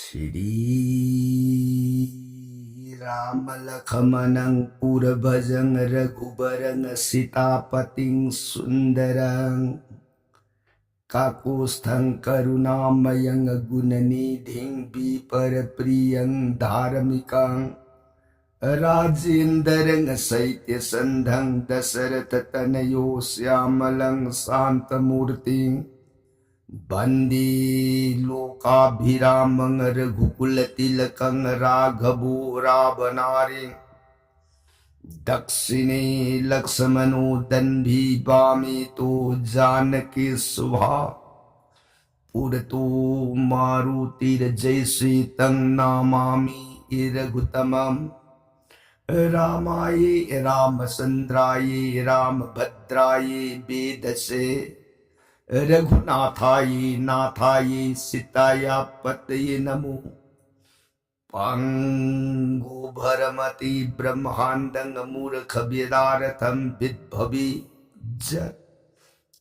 Shri Rama Lakhamanang Purabhajang Raghubarang Sitapating Sundarang Kakusthang Karunamayang Gunanidhing Biparapriyang Dharamikang Rajendarang Saitya Sandhang Dasaratatanayo Syamalang Santamurting Bandi Lokabhiramang Raghukulaltilakang Raghavu Ravanari Dakshine Laksamano Danbhi Bami To Janaki Subha Purato Maruti Jaisi Tang Namami Iraghutamam Ramaye Ramasandraye Ramabhadraye Vedase Raghunathaye Nathaye Sitaya Pataye Namo Pango Bharamati Brahmandang Murkhabhyadaratham Vidbhavi Jat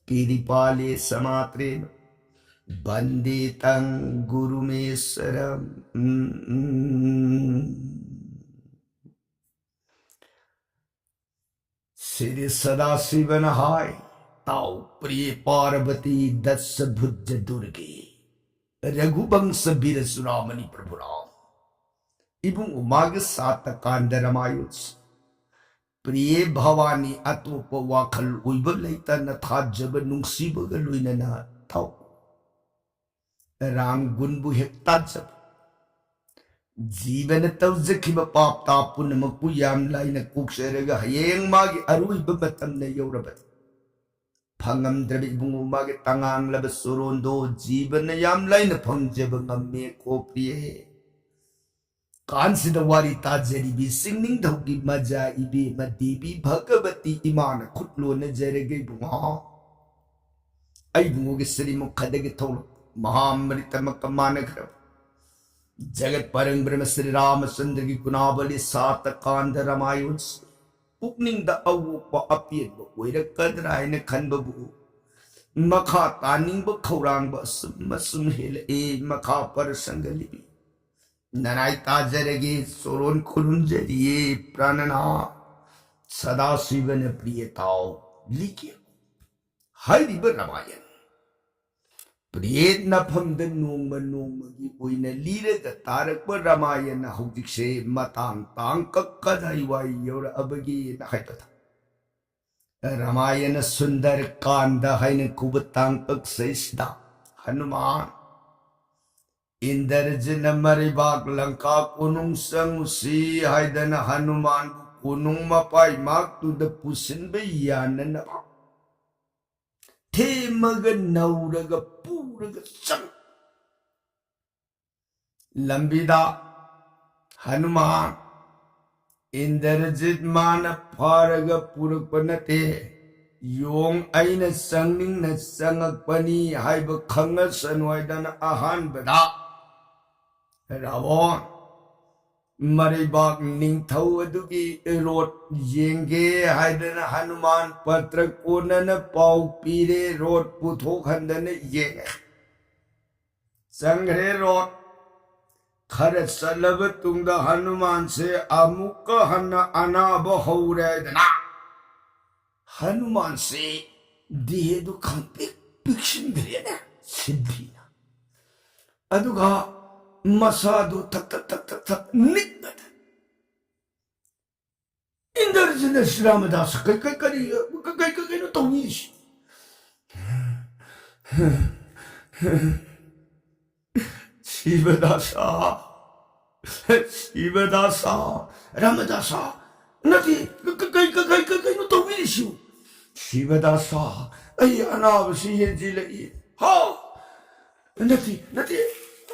Kiripale Samatre Banditang Gurumesaram Sri Sadasivanahai Tau Priya Parvati Dasa Bhujja Durge Raghubangsa Bira Suramani Prabhuram Ibung Umaga Sata Kanda Ramayuts Priya Bhavani Atwa Wakal Uiba Laita Nathajaba Nungsibaga Luinana Tau Ram Gunbu Hektajab Jivana Tauzakiba Pap Tapunamaku Yam Laina Kukseraga Hayang Magi Arui Babatam na Yorabat Pangam Drabi Ibung Umaga Tangang Labas Sorondo Jivana Yam Laina Pangjabangam Me Kopiye Kansida Warita Jeribi Singing Daugi Maja Ibi Madibi Bhagavati Imana Kutlo na Jerege Bunga Ay Bunga Sarimu Kadagi Tolo Mahamrita Makamana Grab Jagat Parang Brahma Sri Ramachandra ki Gunavali Sata Kanda Ramayuns Pukning da Awu Pa Apir Ba Wira Kadrai na Kanbabu Makha Taning Ba Kaurang Ba Masum Hila E Makha Parasangalibi Nanai Tajaragi Soron Kulun Jadiye Pranana Sada Sivana Priyatao Likya Haidi Ba Ramayan Priyet na phamda nongma nongmagi oina liraga tarakpa Ramayana hojikse matang tang kakkadai wai yora abagi na haipata Ramayana Sundar Kanda haina kubatang kaksaisda Hanuman Indarjana maribak langka kunung sangusi haidana Hanuman kunung mapai mak tu da pusin bayana na Temaga nauraga puraga sang Lambida Hanuman Indarjit mana paraga purapanate Yong aina sangning na sangagpani haiba khanga sanwaidana ahan bada Rawon Maribak Ningthau adugi rot yenge haidana Hanuman patrak onana pau pire rot puthok handana yenge Sangre rot khara salab tungda Hanuman se amukka hanna anaba hauredana Hanuman se dihedu khampik pikshin birena siddhina aduga Masadu tak tak tak tak tak nikmat. Indarjana Shramadasa kai no tawish. Shivadasa Ramadasa nati kai no tawish. Shivadasa ayana vashiyajilai ha nati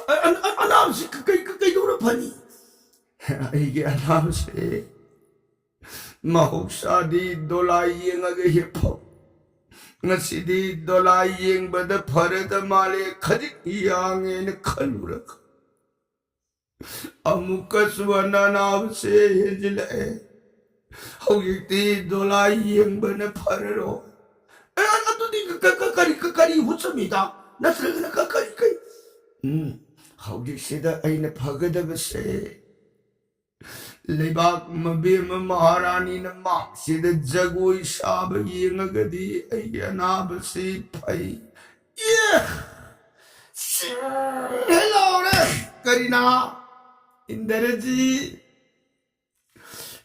Alam si kayo na pani. Ay alam si mahuksa di dolayeng agahipo. Nga si di dolayeng bada parada mali kadik iyangin kalurak. Amukas wana na si hijila Hugik di dolayeng bada pararo. Ato di kakari hutsamida. Nasraga na kakari kay. ꯍꯧꯖꯤꯛꯁꯤꯗ ꯑꯩꯅ ꯐꯒꯗꯕꯁꯦ ꯂꯩꯕꯥꯛ ꯃꯕꯦꯝ ꯃꯍꯥꯔꯥꯅꯤꯅ ꯃꯥꯛꯁꯤꯗ ꯖꯒꯣꯏ ꯁꯥꯕ ꯌꯦꯡꯉꯒꯗꯤ ꯑꯩꯒꯤ ꯑꯅꯥꯕꯁꯤ ꯐꯩ ꯍꯦꯜꯂꯣꯔꯦ ꯀꯔꯤꯅꯥ ꯏꯟꯗ꯭ꯔꯖꯤ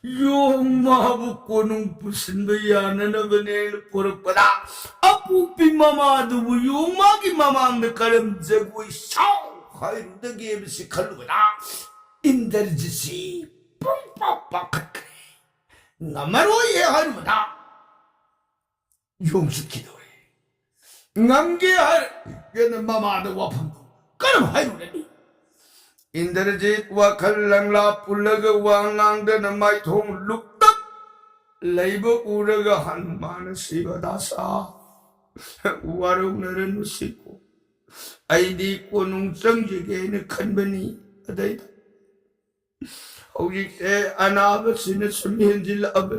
ꯌꯣꯡ ꯃꯥꯕꯨ ꯀꯣꯅꯨꯡ ꯄꯨꯁꯤꯟꯕ ꯌꯥꯅꯅꯕꯅꯦꯅ ꯄꯨꯔꯛꯄꯗ ꯑꯄꯣꯛꯄꯤ ꯃꯃꯥꯗꯨꯕꯨ ꯌꯣꯡ ꯃꯥꯒꯤ ꯃꯃꯥꯡꯗ ꯀꯔꯝ ꯖꯒꯣꯏ ꯁꯥꯎ ꯍꯥꯏꯔꯨꯗꯒꯦ ꯍꯥꯏꯕꯁꯤ ꯈꯜꯂꯨꯕꯗ ꯏꯟꯗ꯭ꯔꯖꯤꯠꯁꯤ ꯄꯥꯈꯠꯈ꯭ꯔꯦ ꯉꯝꯃꯔꯣꯏ ꯍꯥꯏꯔꯨꯕꯗ ꯌꯣꯡ ꯆꯠꯈꯤꯗꯧꯔꯦ ꯉꯝꯒꯦ ꯍꯥꯏꯔꯒꯅ ꯃꯃꯥꯗ ꯋꯥꯐꯝꯗꯨ ꯀꯔꯝ ꯍꯥꯏꯔꯨꯔꯅꯤ इंद्रजीत वखल लंगला पुलग वांगांगदन माइथोंग लुक्तक लैब उरग हनुमान शिवदासा वारुनरन सिको ऐदी कोनुंग चंगजिगेन खनबनी अदै हौजिसे अनाब सिन सुमहेंजिल अब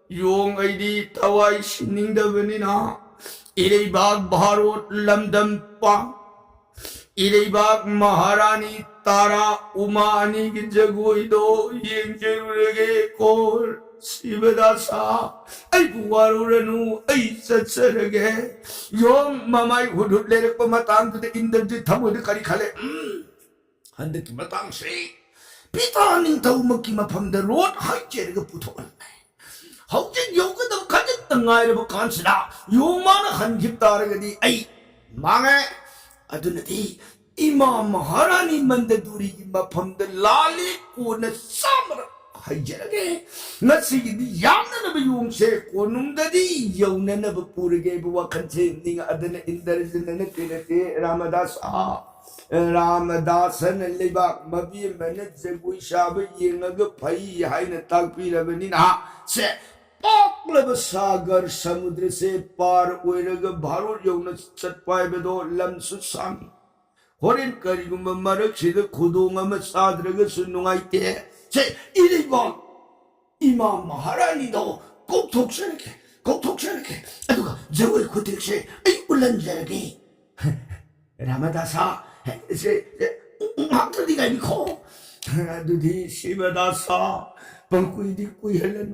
योंग ऐदी तवाई सिनिंगदबनिना इरेबाग भारत लमदम पा इरेबाग महारानी तारा उमा अनी की जगोई दो येंजेरुगे कोर शिवदासा ऐ बुवारुरनु ऐ सत्सरगे योंग ममाई हुदुद लेरक मतांग तुदे इंद्रजित थमुद करी खाले हंद की मतांग से पिता निंथौ मकी मफमद रोड हाइचेरग पुथोन हौजिक योगदम खजित तंगाइरब कांसदा योंगमान हंजिप तारगदी ऐ मांगे अदुनदी इमा महारानी मंददूरी की मफमद लाली कोन सामर हाइजरगे नसिगिदी यामनब योंगसे कोनुंगददी यौननब पुरगे वखनसे निंग अदन इंद्रजनन तेनते रामदासन लेबाक मबी मन जगुई शाब येंगग फई हाइन ताकपीरबनिना से पाकलब सागर समुद्र से पार ओइरग भारत यौन चटपाइबदो लमसु सांग होरेन करिगुम मरक सिद खुदोंग अम साद्रगसु नुंगाइते से इरेबा इमा महारानी दो कौथोक्सरके अदुगा जगोई खुतिक्से ऐ उलंजरगे रामदासा से मात्रदी गाइखो अदुदी शिवदासा पंकुइदी कुइहलन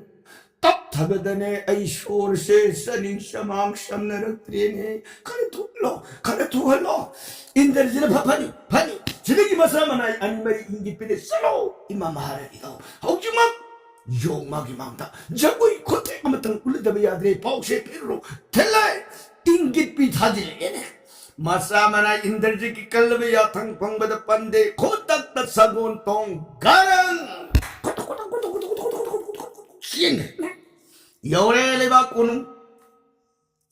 तब थबदने ऐश्वर से सनिंग समांग शमनरक्त्रेने खरथुहलो इंद्रजिन फनी सिदगी मसा मनाई अनिमरी इंगी पिने सलो इमा महारानी दो हौजिमक योंगमागी मांगदा जगुई खोते अमतंग उलदब याद्रे पाउसे पिरो थेलाय इंगित पी थाजिलेने मसा मनाई इंद्रजी की कल्ब याथंग पंगबद पंदे खोतक त सगोन तोंग गरंग यौरे लेबा कोनु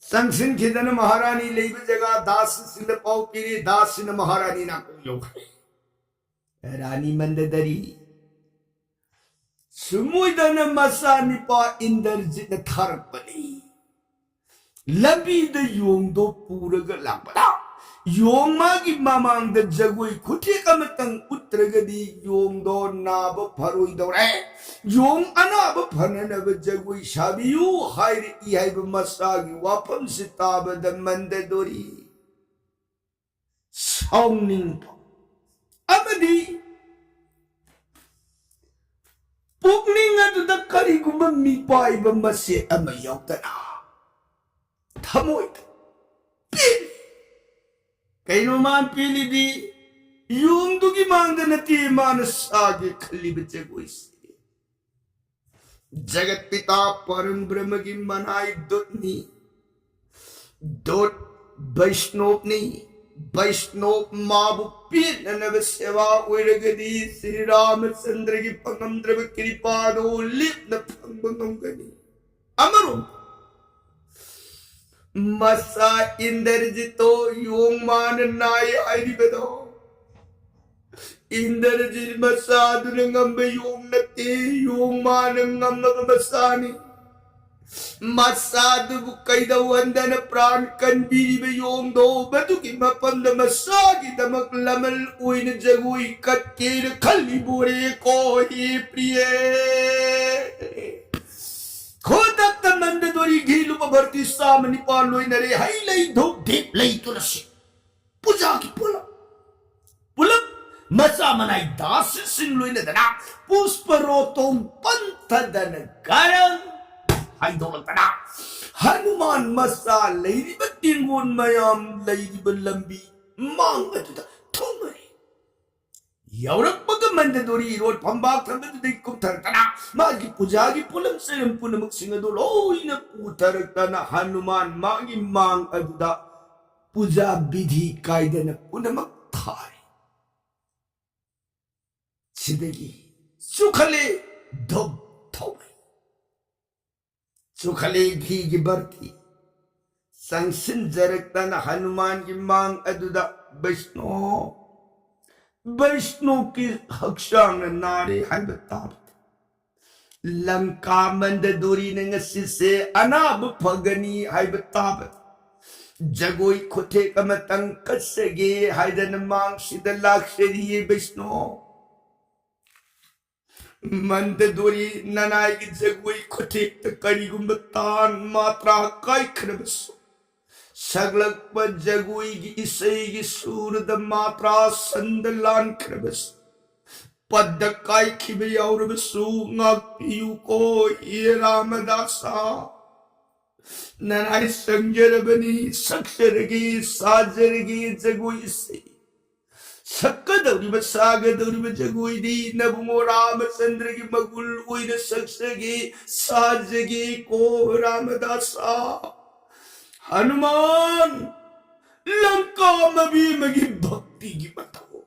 संगसिन खिदन महारानी लेब जगह दास सिल पाउ पीरी दास सिन महारानी ना को योग रानी मंददरी सुमुदन मसा निपा इंद्रजित थारपनी लबी द योंग दो पूरग लापदा योंगमा की मामांग द जगुई खुटी कमतंग उत्रगदी योंग दो नाब फरोई दौरे योंग अनाब फननब जगुई शाबियु हायर इहाइब मसागी वापम सिताब द मंददोरी साउनिंग अमदी पुगनिंग अदुद करिगुम मिपाइब मसे अम यौतना थमोइद कईनो मान पीली दी योंगदु की मांग नती मानस आगे खली बच्चे कोई से जगत पिता परम ब्रह्म की मनाई दुतनी दोत वैष्णोपनी वैष्णोप माबु पीर नव सेवा उरगदी श्री रामचंद्र की पंगम द्रव कृपा दो लिप न पंगम गनी अमरो मसा इंद्रजितो योंग मान नाय आईरी बेदो इंद्रजित मसा दुरंगम योंग नते योंग मान ngam मसानी मसा दुबु कैद वंदन प्राण कंबीरी बे योंग दो बदु की मपंद मसा की दमक लमल उइन जगुई कत्केर खली बोरे को ही प्रिय खोदत मंददोरी घीलु भरती सामनी पालोई नरे हाई लई धूप दीप लई तुलसी पूजा की पुलक masa manay dasi singloy na dana pusparotong pantadan garang ay doon tana Hanuman masa lady ba tingon mayam lady ba lambi mang atuda tumay Yaurang pagkamandadori irod pambak tanday kumtartana magi pujagi pulam sayang puna magsingadol oy na putartana Hanuman magi mang atuda puja bidhi kaida na puna magtay Sidagi sukhale dog thawai sukhale ghi gi barti sangsin jaraktana Hanuman gi mang aduda Vishnu ki hakshang nare haibatab Lanka mandaduri na ngasise anab pagani haibatab Jagoi kote kamatang kasage haidanamang sidalakshari Vishnu Mandaduri nanay jagoi kote takarigumbatan matra kai kanabaso Saglak pa jagoi gi isay gi surda matra sandalan krabas Padakai kibayaw rabasu ngagpiyu ko iramadasa Nanay sangjarabani saksharagi sajaragi jagoi isay Sakadauri ba sagadauri ba jagoi di nabungo Ramachandra gi magul uy na saksagi sajagi ko ramadasa Hanuman Langka mabi magi bhakti gi batao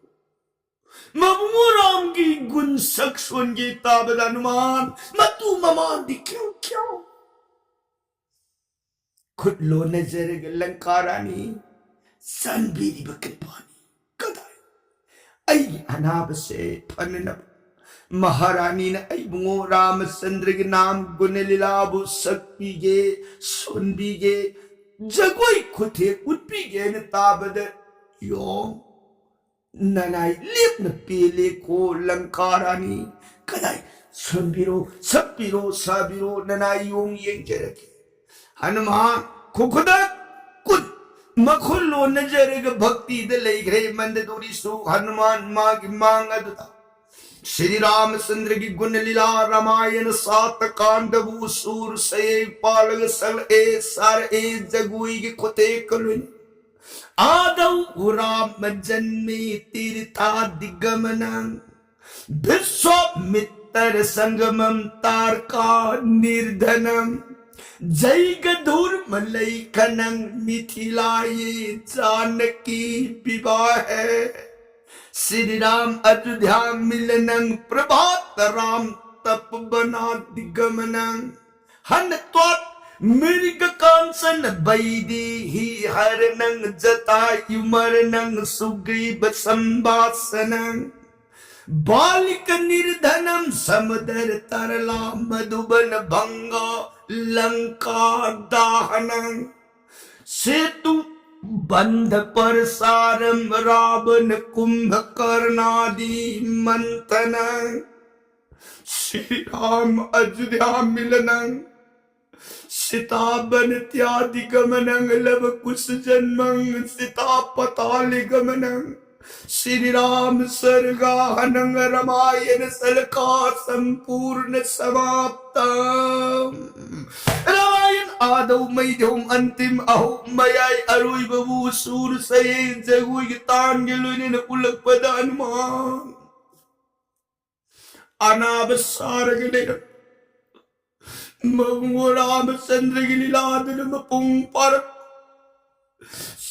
Mamuram gi gun sakswan gi tabad Hanuman Matu maman di kyaw Kutlo nazar ga Lankarani Sanbiri bakipani Kaday Ay anab se pananab Maharani na ay bungo Ramachandra gi naam gunalilabu sakpige sunbige Jagoi kote utpige na tabada Yong Nanay lip na pili ko Lankarani Kaday sunbiro sapiro sabiro nanay yung yung jaraki Hanuman kukudak kut Makhullo na jaraga bhakti dalay gre mandaduri su Hanuman magi manga duta Shri Ramachandra ki gunalila Ramayana sat kandavu sur say palag sal e sar e jagui ki kote kalun Adav Ram janme tirtha digamanang Vishwamitar sangamam tarka nirdhanam Jaigadur malaikanang mithilaye janaki vivahe Shri Ram Ajodhya milanang prabhat Ram tap bana digamanang Hanatwat mirga kansan baidi hi haranang jatayu maranang sugriva sambasanang Balika nirdhanam samadar tarala madhuban bhanga lanka dahanang Setu बंध पर सारम रावण कुंभकर्णादि मंथन श्री राम अयोध्या मिलनं सीता बन त्यादि गमनं love कुश जन्मं सीता पताल गमनं श्री राम सर्गाहनं रामायण सलका संपूर्ण समाप्तम् रामायण आदौ मध्यम अंतिम अहो मयाय अरुई बबू सूर सये जगुई तान गेलुने न उलक पद हनुमान अनाब सारगले मगो रामचंद्र की लीलादन मपुंग पर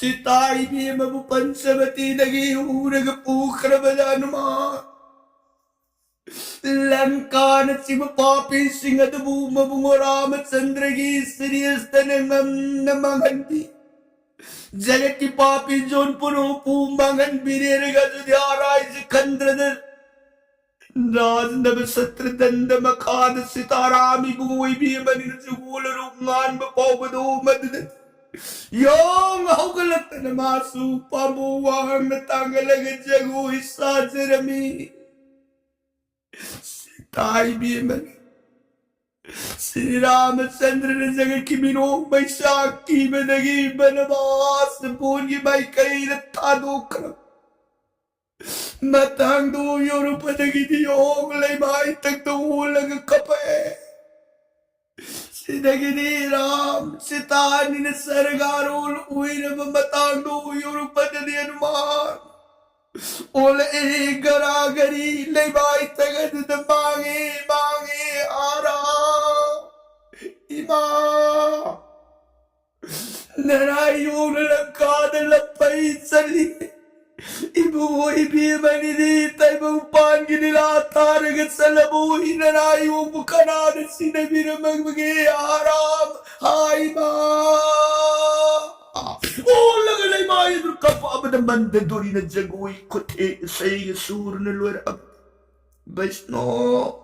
सीताई भी मबु पंचवती लगी ऊरग पूखर बद हनुमान लंकान शिव पापी सिंगद भूम भूमो रामचंद्र की श्रीस्तन मंगंती जगत की पापी जोनपुर पूमंगन बीरेर गजध्याराय सिकंद्रदर राजनव सत्र दंड मखाद सितारामी बुई भी बनिर जुगोल रूपमान बपोबदो मदद योंग होगलत नमासु पाबो वाहन तांगलग जगो हिस्सा जरमी सीताई भी मन श्री रामचंद्र ने जगत की मिनो बैसाखी में लगी बनवास पूरी भाई कई रथा दोखर Matang do yoro padagidi ong lay mai tag do ulang kape. Sidagidi ram sitani na sargarul uwi na matang do yoro padagidi anuman. Ola e garagari lay mai tagad da mangi ara. Ima. Narayon lang kada lapay sali. Ibu ibi manilita ibang panginilata nagat sa labuhin na nayo bukanan at sinabi na magmag-iarap. Hay ma! Lagalay mayo kapwa ba naman na doon na jagoy kote sa iyo sur na luar. Vaishno.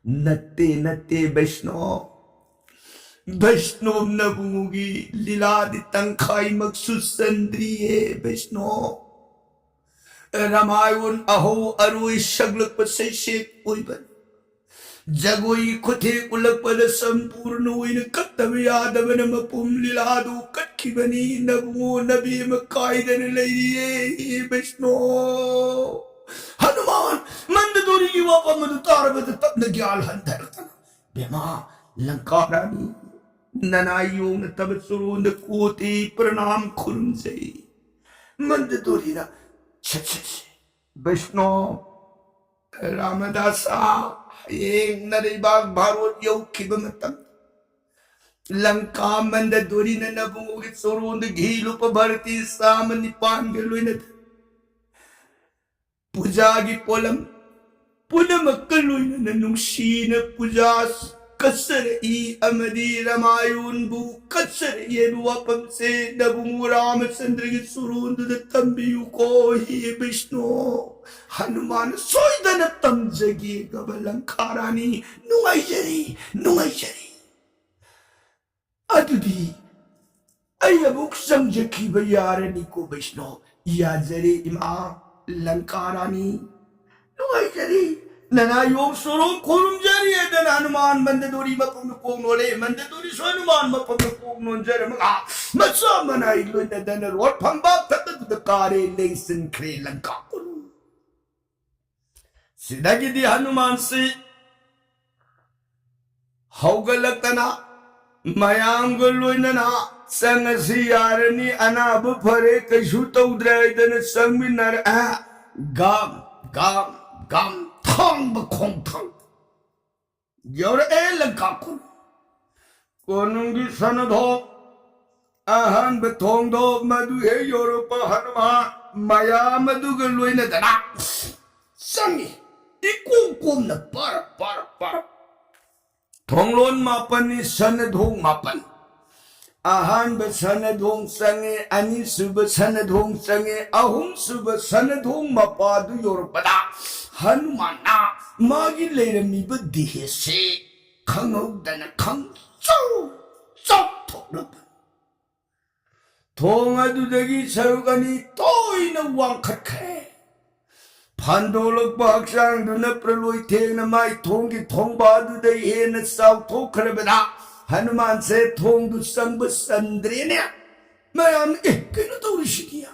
Nate Vaishno. Vaishno na bungugi liladitang kay magsusandriye Vaishno. Ramayon aho aruy shaglak pa sa shek uyban. Jagoy kote ulak pa na sampurno uy nagkatabiyada ba na mapumlilado katkibani na bungo nabi makayda na laydiye Vaishno. Hanuman mandaduri iwa pa madutara ba tatap nagyalhan daratan. Bema langkarani. Nanayong na tabatsuro na kuti pranam kurunzay. Mandaduri na chachach. Vaishno Ramadasa yung naribag barot yaw kibamatang. Langka mandaduri na nabungugit suro naghilo pa barati sa manipan galoy na pujagi polam. Puna magkaloy na nanungsi na pujas. Kasari amadi ramayun bu kasari yewa pamse nabungurama sandrigi surundu da tambiyu ko hi Vishnu Hanuman soyda na tamjagi gabalang karani nungay jari adudi ayabuk samjaki bayarani ko Vishnu yajari ima langkarani nungay jari Nanayong surong kurumjari dan Hanuman mandaduri mapumukong nole mandaduri so Hanuman mapumukong non jari mga masama na ilo na danarot pambag tatadakari lengsin kre langkakun. Sidagi di Hanuman si haugalak na mayang guloy na sanga siyarani anabu pare kasutaw dray dan sangminar gam Tong bakong tong. Yore langkakun. Konungi sanadho. Ahan betong do madu he yoro pa Hanuman. Maya madu galoy na dana. Sangi. Ikum na para. Tonglon mapan ni sanadhong mapan. Ahan ba sanadhong sangi. Ani suba sanadhong sangi. Ahum suba sanadhong mapadu yoro pada. Hanuman na magi leiramiba dihese khangawdana khangchaw thoknapan thong adudagi sarugani toina wangkhatkhe phandolak baksang duna praloi thengna mai thonggi thongba adudai hena saw thokhrabana Hanuman se thong du sangba sandrene mayam kino tawrishiniya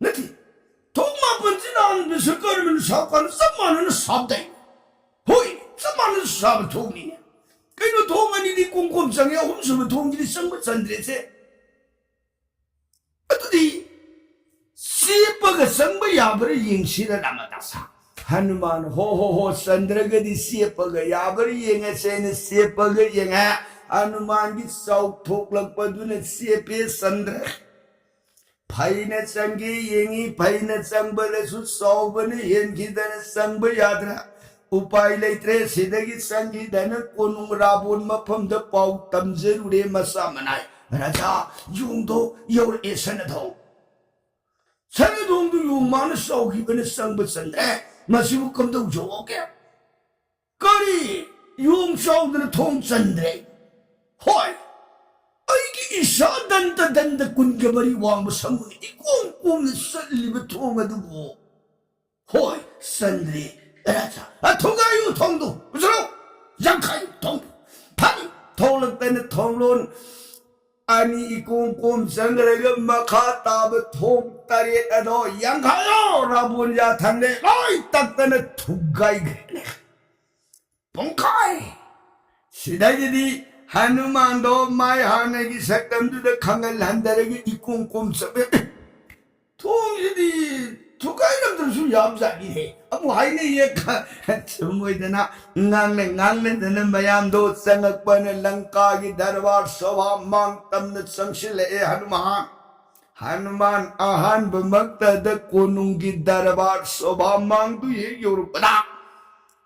nati Tongma panjinan bisakarin sakan samanan sabday. Hoy, samanan sab tongni. Kaino tongani di kungkum sange humsum tongni di sangbat sandrese. Atudi sipaga sangba yabari yingshira namadasa. Hanuman ho sandraga di sipaga yabari yingase sipaga yinga. Hanuman gi saw thoklak paduna sipe sandra. Paina sangi yengi paina sangbala su saubane yengi dana sangba yadra upai leitre sidagi sangi dana konung rabun mapam da pau tamjerure masa manai raja yungdo yor esanado sanadong du yung mana saugi bana sangba sandre masibu kamdo joke kari yung saudana thong sandre hoy Isa danda kun gabari wang masamuni ikum salliba tonga dugo. Hoy, sandri, raja, tongayu tongdo, usaro, yangkayu tongdo, pani, tonglang tena tonglon, 아니 이꼼꼼 생그레가 마카타브 통 따리에도 양가요 라본자 탄네 어이 딱따나 두가이 그래 봉카이 시다지디 하누만도 마이 하네기 색감두다 강을 한다르기 이꼼꼼 섭에 통이디 두가이람들 수 얌자기해 아무 하이네 얘가 저모이드나 ngang 되는 바얌도 생각반을 랑까기 다르바 소바 망땀는 성실레 하누만 아한 범막다다 고농기 다르바 소바 망도 얘기오르거다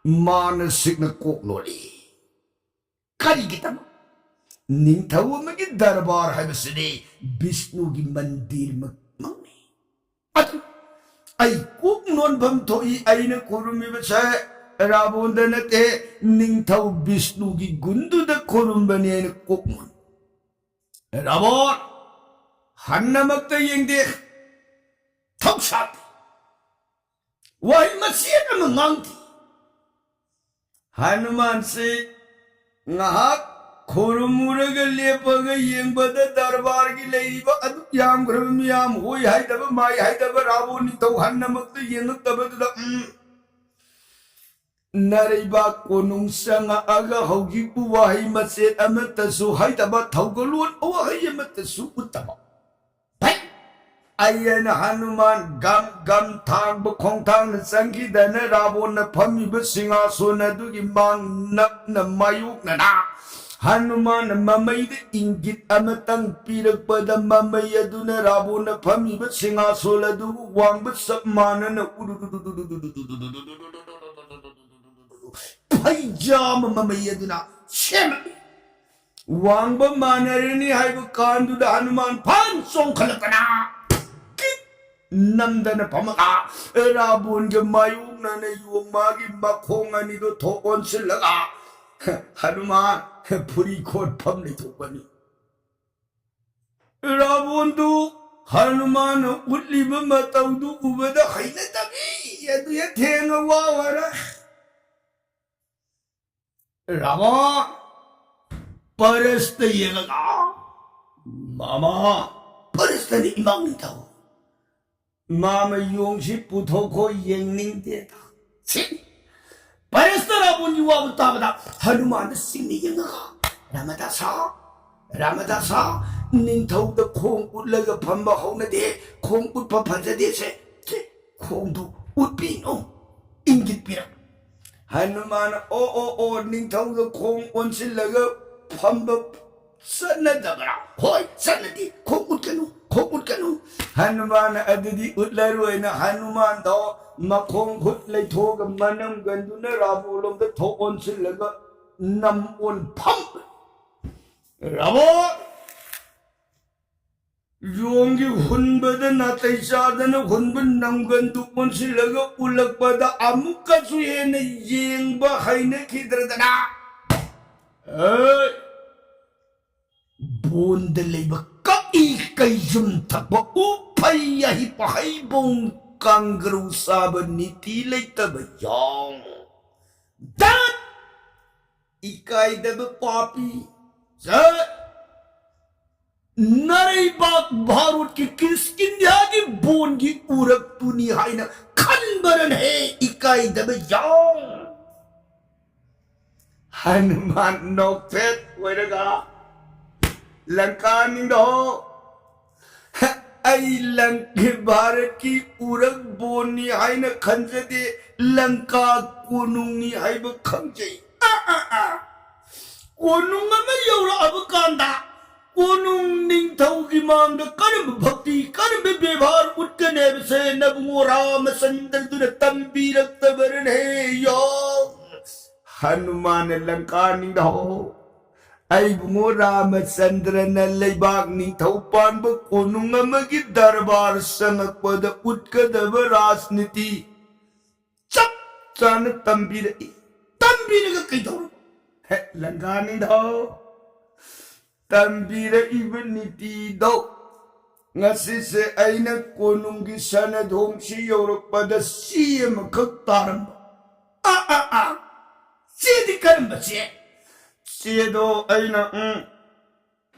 마너식나 꼭놀이 가리기다 닝타우마기 다르바 하면서니 비스누기 만딜 막막네 아주 I cook known भम थोई आईने कोरुमी बचा राबोंदन ते निंथौ विष्णु की गुंदु the कोरुम बने ने cook मन राबोन हन्नमक ते यंगदे थौसात Y मसियन मंगांगती Hanuman से ngahak खोरुमुरगा लेपगा येंबदा दरबार की लेइबा अदु याम ग्रम याम होई हाइदबा माई हाइदबा रावो निथौ हन्नमक्ता येंगतबदा नरैबा कोनुंग संगा आगा हौगिपु वाही मसेत अमतसु हाइदबा थौगलोन अवाही अमतसु उत्तबा भाई आयन हनुमान गम गम थांग बखोंथांग संगीदन रावो न फमिबा सिंहासन अदुगी मांग नक न मायुक नना हनुमान ममैद इंगित अमतंग पीरकपदा ममै अदुना रावोन फमिबा सिंहासन अदु वांगबा सबमानन फैजाम ममै अदुना शेम वांगबा मानरनी हाइबा कांदुदा हनुमान फान सोंखलकना नंदन फमगा रावोन के मायुकना ने युमागी मखोंग अनिदो थोकोन सिलगा हनुमान पुरी खोट फमने थोपनी रावोंदु हनुमान उल्लिब मतौदु उबदा हैने तबी यदु ये थेंग वावरा रावण परस्त येगा मामा परस्तनि इमांगनि थाव मामा योंगसी पुथोखो येंगनिंग देता छि परस्तराबुन युवाब ताबदा हनुमान सिंहनि यंगा रामदासा निंथौद खोंग उटलगा फंबा हौनदे खोंग उटपा फजदे से खोंगदु उटपिनो इंगित पिरा हनुमान ओ निंथौद खोंग ओनसिलगा फंबा सन्नदबरा होय सन्नदी खोंग उटकनु हनुमान अददी उटलरोयना हनुमान दो मखोंग खुद लेथोग मनम गंदुना रावोलोम the थोकोन सिलगा num own फम Rao योंगी हुनबद नातैसादन हुनब नमगंदु own सिलगा उलकपदा अमुकसु हेने येंगबा हाइने खिद्रदना बोंद लेबा कई जुम थकबा उफैया हि पहाइबोंग कांगरू साब नीति लेतब योंग दात इकाई दब पापी नरे बात भारत की किसकिंदिया की बोन की उरक तुनी हाइना खनबरन है इकाई दब योंग हनुमान नोकफेट वेरगा लंका निंदो आई लंके भारत की उरक बोनी हाइना खंजदे लंका कोनुंगनी हाइब खंजे कोनुंग में योरा अब कांदा कोनुंग निंथौ की मांग कर्म भक्ति कर्म व्यवहार उठने से नबुओ राम चंद्र दुर तंबीरक तबरन है यो हनुमान लंका निंदो अबुओ रामचंद्र न लेबाग निंथौ पानब कोनुंग अमगी दरबार संगकपद उठकदब राजनीति चप चान तंबीरगा कइदौर है लंका निंदौ तंबीर इब नीति दो ngasi se aina konungi sana dhomsi yorokpad siyam khak taram si di karamba si do aina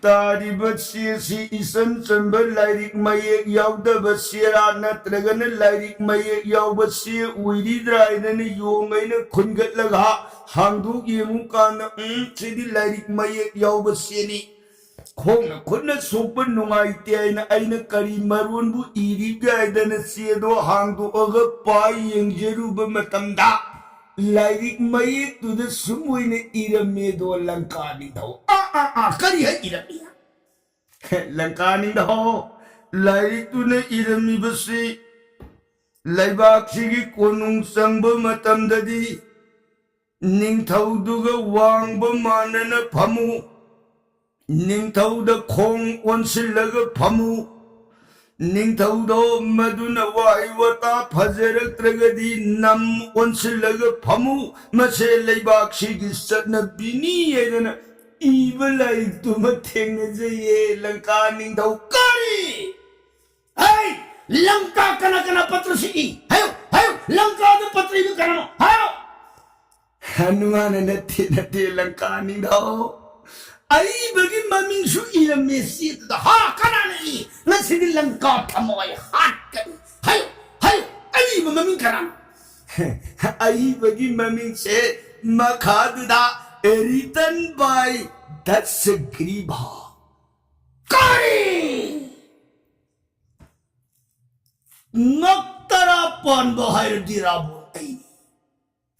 तारिबसी इसन चंब लाइरिक मयेक यावदब सेरा नत्रगन लाइरिक मयेक यावबसी उइरिद्राइदन योंगैन खुनगतलगा हांगदुक येमु कान सिदि लाइरिक मयेक यावबसीनी खोंग खुन सोप नुंगाइते आइना करी मरुनबु इरिगाइदन सेदो हांगदुक पाई येंगजेरुब मतमदा लाइरिक मयेक तुद सुमुइने इरमेदो लंकानी दो करी है इरमिया लंकानी दो लाइरिक तुने इरमी बसी लाइबाक सिगी कोनुंग संग मतमददी निंगथौदुग वांग मानन फमु निंगथौद खोंग ओनसिलग फमु निंगथौदो मदुन वाई वता फजरत्रगदी नम ओनसिलग फमु मसे लेबाक सिगी सतनबिनी येदन इबलाई तुम थेंगजये लंका निंगथौ करी hey लंका कना कना पत्र सिगी हायो हायो लंका द पत्र इब कना हायो हनुमान नते लंका निंगथौ आई बगी ममिंगसु इरमेसी द हा कना नहीं नसिदि लंका थमोय हाट हायो हायो आई ममिंग कना आई बगी ममिंग से मखादुदा written by Datsagriva kari ngakhtara pon bahar dirabon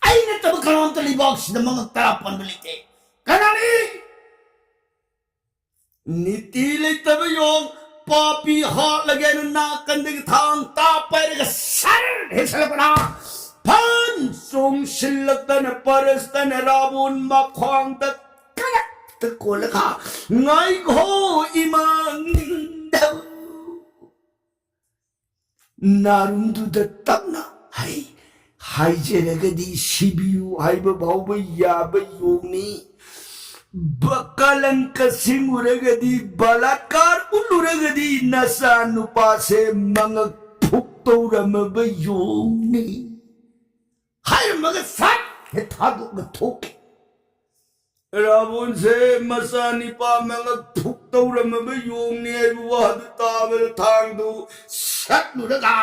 ai na tab kanon tali box na ngakhtara pon balite kanani nitile tab yong papi ha lagyan na kandig thang ta par ga sar hesalapana pan song silatan parastan rabun makhwang ta kanak ta kolaka ngai ho imang daw narundu da tapna hai hai jeragadi sibiu hai ba bauba ya ba yoni bakalan kasing uragadi balakar uluragadi nasa nupase mangak phukto ramaba yoni hai maga sat he thadu ga thok rabun se masani pa mangak phukto ramaba yoni ai wa ta ba thang du sat nu daga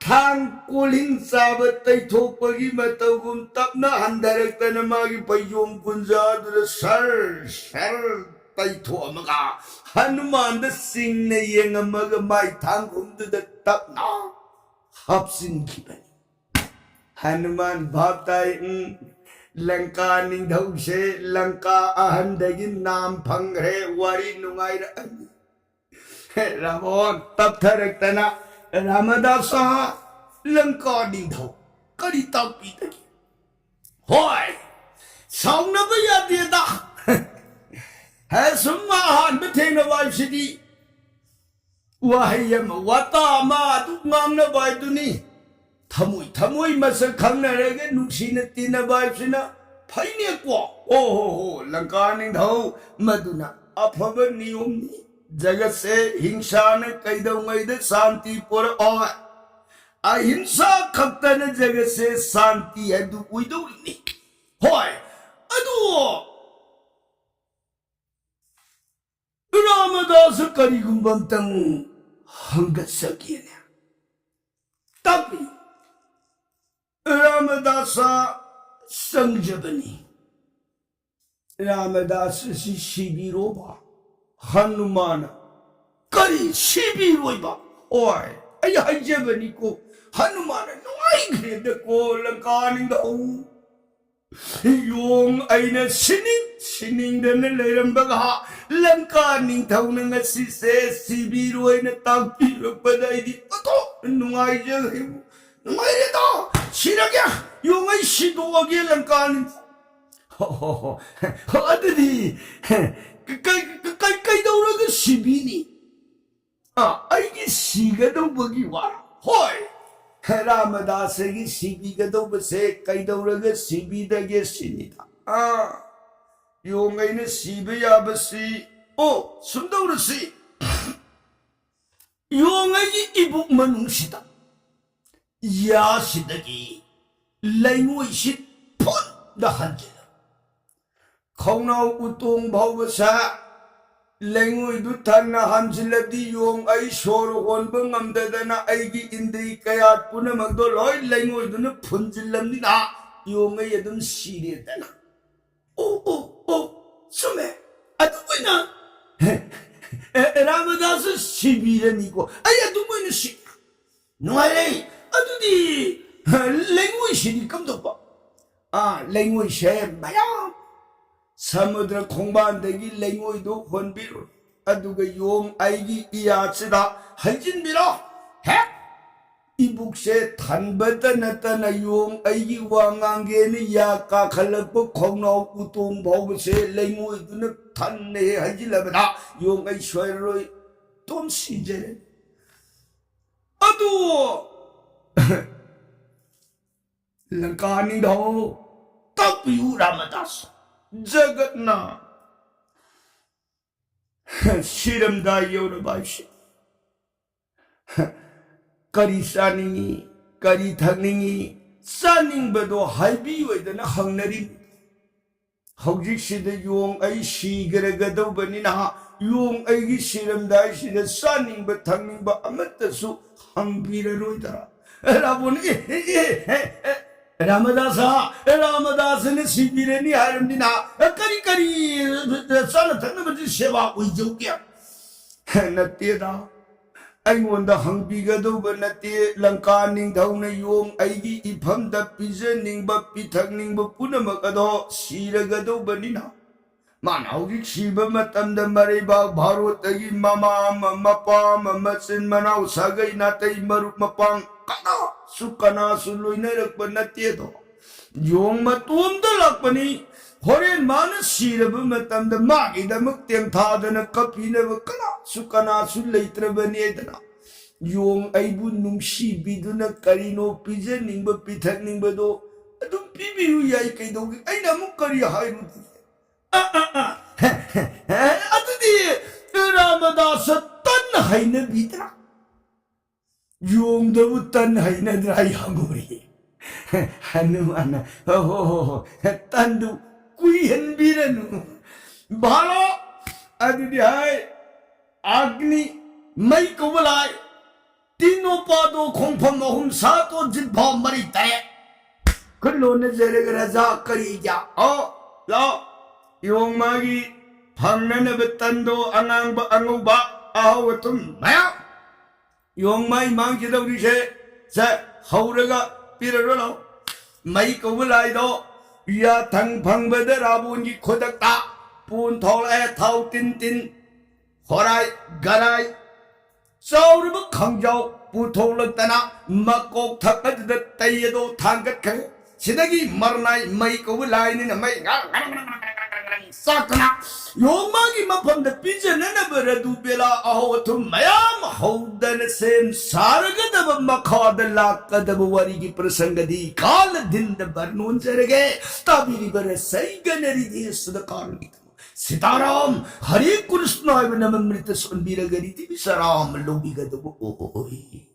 thang kuling sabat tai thok pagi matagum tapna handarak tana magi payom kunja du sar tai tho amaga hanuman da sing ne yeng amaga mai thang kum du da tapna hapsin kibani hanuman bhaptai Lanka निंधौ से लंका अहंदगी नाम फंगरे वारी नुंगाई रावण तब थरकतना रामदास लंका निंधौ करी तपी तकी होय साउना बया देदा है सुम्मा हान बथेंग वाई सिदी वाहयम वता मा दुंगांग न बाय दुनी थमुई थमुई मस खंगनरगे नुसिन तिन बाइसिना फैने को ओ हो लंका निंधौ मदुना अफब नियमनी जगत से हिंसा न कैदौंगैद शांति पुर और अहिंसा खक्तन जगत से शांति है दु उइदौनी होय अदु रामदास करिगुंबंतंग हंगत सकिने तभी रामदास संजबनी रामदास सी शिबिरोबा हनुमान करी शिबिरोबा ओय आई हजबनी को हनुमान नोई ग्रेद को लंका निंधौ योंग आइना सिनिंग दन लेरंबगा लंका निंधौ नंगसी से शिबिरोइना ताकपिरपदाइदि अतो नुंगाइ जगै नुंगाइ रेदा 시라냐 용의 시도하기에 랑까는 아들이 까이 나오라고 시비니 이게 시가 너무기 와라 헐 라마다스기 시비가 너무세 까이 나오라고 시비되게 시니다 용의는 시비야버시 숨다우르시 용의 이북만 웅시다 야시덕이 레이무이시 폰다 한지다 콩나우 우똥 바우버사 ꯂꯩꯉꯣꯏꯗꯨ ꯊꯟꯅ ꯍꯥꯝꯖꯤꯜꯂꯗꯤ ꯌꯣꯡ ꯑꯩ ꯁꯣꯔ ꯍꯣꯟꯕ ꯉꯝꯗꯗꯅ ꯑꯩꯒꯤ ꯏꯟꯗ꯭ꯔꯤ ꯀꯌꯥꯠ ꯄꯨꯝꯅꯃꯛꯇꯣ ꯂꯣꯏ ꯂꯩꯉꯣꯏꯗꯨꯅ ꯐꯨꯟꯖꯤꯜꯂꯝꯅꯤꯅ ꯌꯣꯡ ꯑꯩ ꯑꯗꯨꯝ ꯁꯤꯔꯦꯗꯅ ꯑꯣ ꯆꯨꯝꯃꯦ ꯑꯗꯨꯃꯥꯏꯅ ꯔꯥꯃꯗꯥꯁ ꯁꯤꯕꯤꯔꯅꯤꯀꯣ ꯑꯩ ꯑꯗꯨꯃꯥꯏꯅ ꯁꯤ ꯅꯨꯡꯉꯥꯏꯔꯦ ꯑꯗꯨꯗꯤ ꯂꯩꯉꯣꯏꯁꯤꯗꯤ ꯀꯝꯗꯧꯕ ꯂꯩꯉꯣꯏꯁꯦ ꯃꯌꯥꯝ ꯁꯃꯨꯗ꯭ꯔ ꯈꯣꯡꯕꯥꯟꯗꯒꯤ ꯂꯩꯉꯣꯏꯗꯣ ꯍꯣꯟꯕꯤꯔꯣ ꯑꯗꯨꯒ ꯌꯣꯡ ꯑꯩꯒꯤ ꯏꯌꯥꯠꯁꯤꯗ ꯍꯩꯖꯤꯟꯕꯤꯔꯣ ꯍꯦꯛ 이북세 단በ다 나타나 용 아이기 왕안게는 야까 갈락고 콩나오 우동 보고세 랭오이드는 단내 하질라바다 용 아이 쇠로이 돈 시제 아도 랑카니도 딱비우라마다스 저것나 시름다 여러바시 करी चानिंगी करी थकनिंगी चानिंगबदो हाइबियोइदना हंगनरी हौजिकसिदा योंग आई सीगरगदौबनिना योंग आइगी सिरमदाइसिदा चानिंगबा थकनिंगबा अमत्तसु हंगबिररोइदरा राबोनी रामदासने सिबिरनी हारमदिना करी चाना थकनबदि सेवा ओइजौगे नत्तेदा अꯩꯉꯣꯟꯗ ꯍꯪꯕꯤꯒꯗꯧꯕ ꯅꯠꯇꯦ ꯂꯪꯀꯥ ꯅꯤꯡꯊꯧꯅ ꯌꯣꯡ ꯑꯩꯒꯤ ꯏꯐꯝꯗ ꯄꯤꯖꯅꯤꯡꯕ ꯄꯤꯊꯛꯅꯤꯡꯕ ꯄꯨꯝꯅꯃꯛ ꯑꯗꯣ ꯁꯤꯔꯒꯗꯧꯕꯅꯤꯅ ꯃꯥꯅ ꯍꯧꯖꯤꯛ ꯁꯤꯕ ꯃꯇꯝꯗ ꯃꯔꯩꯕꯥꯛ ꯚꯥꯔꯣꯠꯇꯒꯤ ꯃꯃꯥ ꯑꯃ ꯃꯄꯥ ꯑꯃ ꯃꯆꯤꯟ ꯃꯅꯥꯎ ꯁꯥꯒꯩ ꯅꯥꯇꯩ ꯃꯔꯨꯞ ꯃꯄꯥꯡ ꯀꯅꯥꯁꯨ ꯂꯣꯏꯅꯔꯛꯄ ꯅꯠꯇꯦꯗꯣ ꯌꯣꯡ ꯃꯇꯣꯝꯇ ꯂꯥꯛꯄꯅꯤ 호렌 마는 시럽은 맞담다 마기다먹 땡타다나 커피네버 그나수 레이트라버니에다나 용 아이부 눔시비두나 까리노 피제닝버 피탁닝버도 좀 비비우야이 까이도 아이나 묵거리 하이루디 아드디 라마다서 딴 하이네 비드라 용도 딴 하이네드라 야무리 하누아나 호호호 딴도 कुयनबीरनु बालो अदिहाय अग्नि मई कोबलाय तीनों पादों खोंफम अहुम सातो जिन्फा मरी तरे कुल्लो ने जरे गरजा करी जा ओ लो योंग मागी फंगन बतंदो अंगांग ब अंगुबा आओ तुम माया योंग माई मांग जिदवरी से हौरगा पिररो मई कोबलाय दो या थंग फंग बदर आबुंगी खुदकता पून थोड़े थाउ तिन होराय गराय चौरब खंजाव पुथोलतना मकोक थकद तैयदो थांगत खे सिदगी मरनाय मई को लाइनि न मई साकना योमागी मफम द पिजन न बरदु बेला अहो थु मयाम हौदन सेम सारगदब मखाद लाकदब वरिगी प्रसंगदी काल दिन द बरनोन जरगे ताबिरी बर सैगनरी देसद कारणि सीताराम हरे कृष्ण नममृत सुनबीरगरी ति विसराम लोबिगदब ओई